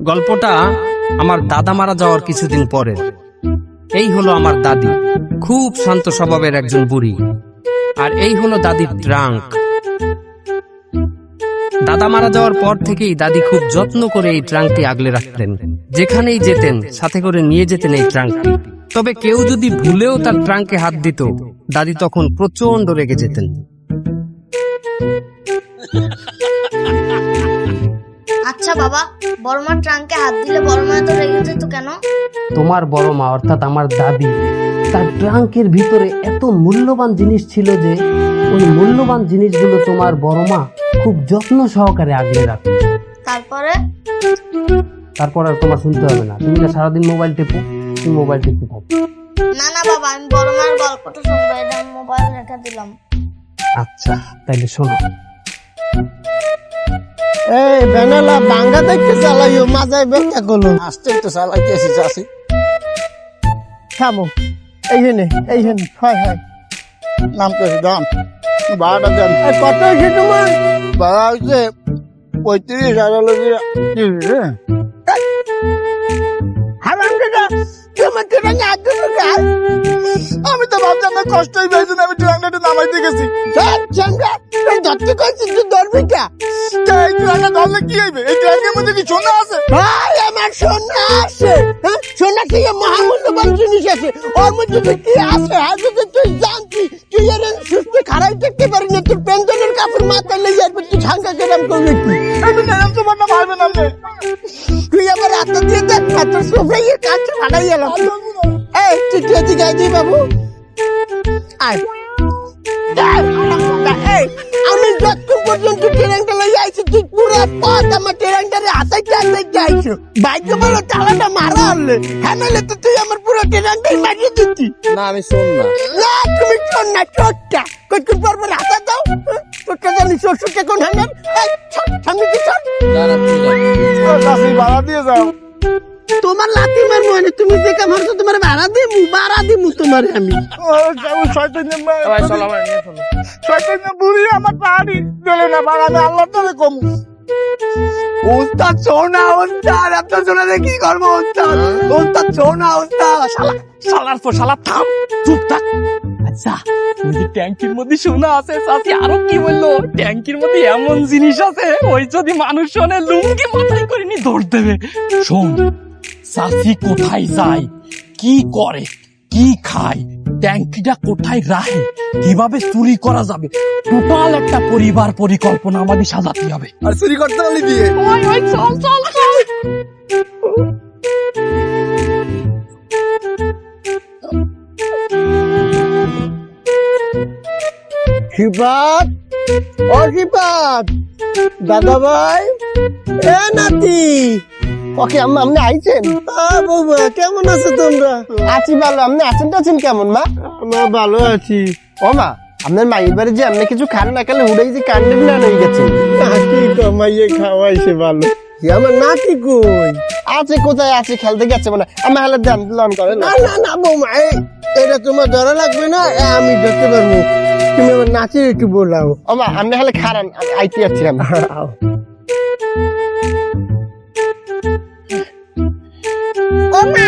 গল্পটা আমার দাদা মারা যাওয়ার কিছুদিন পরে। এই হলো আমার দাদি, খুব শান্ত স্বভাবের একজন বুড়ি। আর এই হলো দাদির ট্রাঙ্ক। দাদা মারা যাওয়ার পর থেকেই দাদি খুব যত্ন করে এই ট্রাঙ্কটি আগলে রাখতেন। যেখানেই যেতেন সাথে করে নিয়ে যেতেন এই ট্রাঙ্কটি। তবে কেউ যদি ভুলেও তার ট্রাঙ্কে হাত দিত, দাদি তখন প্রচন্ড রেগে যেতেন। আচ্ছা বাবা, বড়মার ট্রাঙ্কে হাত দিলে বড়মা এত রেগে যেত কেন? তোমার বড় মা অর্থাৎ আমার দাদি, তার ট্রাঙ্কের ভিতরে এত মূল্যবান জিনিস ছিল যে ওই মূল্যবান জিনিসগুলো তোমার বড় মা খুব যত্ন সহকারে আগলে রাখত। তারপর আর তোমার শুনতে হবে না, তুমি না সারাদিন মোবাইল টেপো, তুমি মোবাইল টেপতে থাকো। না না বাবা, আমি বড়মার গল্পটা শুনবো, এটা আমি মোবাইল রেখে দিলাম। আচ্ছা তাইলে শোনো। এই বেনালা বাঙ্গা দেখতে চালাইও, মাজায় বেঁকা করলো। আস্তে তো চালাইতেছি চাষি। থামো, এইখানে হয় হয় নাম তো দাম ভাড়াটা দেন। কত হয়েছে তোমার? ভাড়া হচ্ছে 35,000। হারাম দাদা, তোমার ট্রেনে হাত দিল কার? আমি তো ভাবছিলাম না কষ্টই পেয়েছি, আমি ট্রাঙ্কটা নামাইতে গেছি। ধরতে কইছি তুই ধরবি কা? এই ট্রাঙ্কটা ধরলে কি হইবে? এই ট্রাঙ্কের মধ্যে কি সোনা আছে? ভাই আমার সোনা আছে, হ্যাঁ সোনা থেকে মহামূল্যবান জিনিস আছে। ওর মধ্যে যে কি আছে আজ যদি তুই জানতি, তুই এর সুস্থ খারাপ দেখতে পারি না। তোর পেনশনের কাপড় মাথায় লেগে যাবে, তুই ঝাঙ্গা কেরাম করবি কি? আমি নাম তোমার না পারবেন আপনি। তুই আমার হাত দিয়ে দেখ না, তোর সোফাইয়ের কাছে ফাটাই গেলাম। এই তুই কে দিকে আইছি বাবু? আয় এই, আমি যতক্ষণ পর্যন্ত ট্রেনটা লই আইছি তুই পুরো পথ আমার ট্রেনটারে হাতাইতে আইছো। বাইকে বলো তালাটা মারা হলে, হ্যাঁ নাহলে তো তুই আমার পুরো ট্রেনটাই মারিয়ে দিতি। না আমি শোন না। না তুমি চোর না, চোরটা কতক্ষণ পর পর হাতা দাও। চোরটা জানি চোর চোরটা কোন হ্যাঁ সামনে কি চোর? চাষি ভাড়া দিয়ে যাও। তোমার লাথি মারবো না, তুমি যে কামারছো তোমার ভাড়া দিমু তোমার আমি। শয়তান বুড়ি আমার পাহাড়ি চলে না ভাড়া, আমি আল্লাহ তোরে কম। ওস্তাদ সোনা, ওস্তাদ আপনার সোনা দিয়ে কি করবো? ওস্তাদ সোনা, ওস্তাদ শালা থাম, চুপ থাক। আচ্ছা ওই যে ট্যাঙ্কির মধ্যে সোনা আছে, চাচি আরো কি বললো, ট্যাঙ্কির মধ্যে এমন জিনিস আছে ওই যদি মানুষ শোনে লুঙ্গি মাথায় করে নি দৌড় দেবে। শোন, চাচি কোথায় যায়, কি করে, কি খায়, ট্যাঙ্কিটা কোথায় রাখে, কিভাবে চুরি করা যাবে, টোটাল একটা পরিবার পরিকল্পনা আমাদের সাজাতে হবে। আর চুরি করতে হলে বিয়ে। ওই চল চল চল। শিপাত, ও শিপাত, দাদা ভাই, এ নাতি, ওকে আপনি আইছেন? বৌমা কেমন আছো তোমরা? আছি ভালো, আপনি আছেন কেমন মা? মা ভালো আছি। ও মা, আপনার মায়ের বাড়ি যে আপনি কিছু খান না খেলে উড়াই যে কান্ডেন না হয়ে গেছে। নাতি কমাইয়ে খাওয়াইছে ভালো। আমার নাতি কই আছে? কোথায় আছে? খেলতে গেছে মানে আমার হালে দান করে। না না না বৌমা, এটা তোমার ধরা লাগবে না, আমি ধরতে পারবো। তুমি আমার নাচের একটু বলাও। ও মা আপনি হালে খারান, আমি আইতে যাচ্ছিলাম। ও মা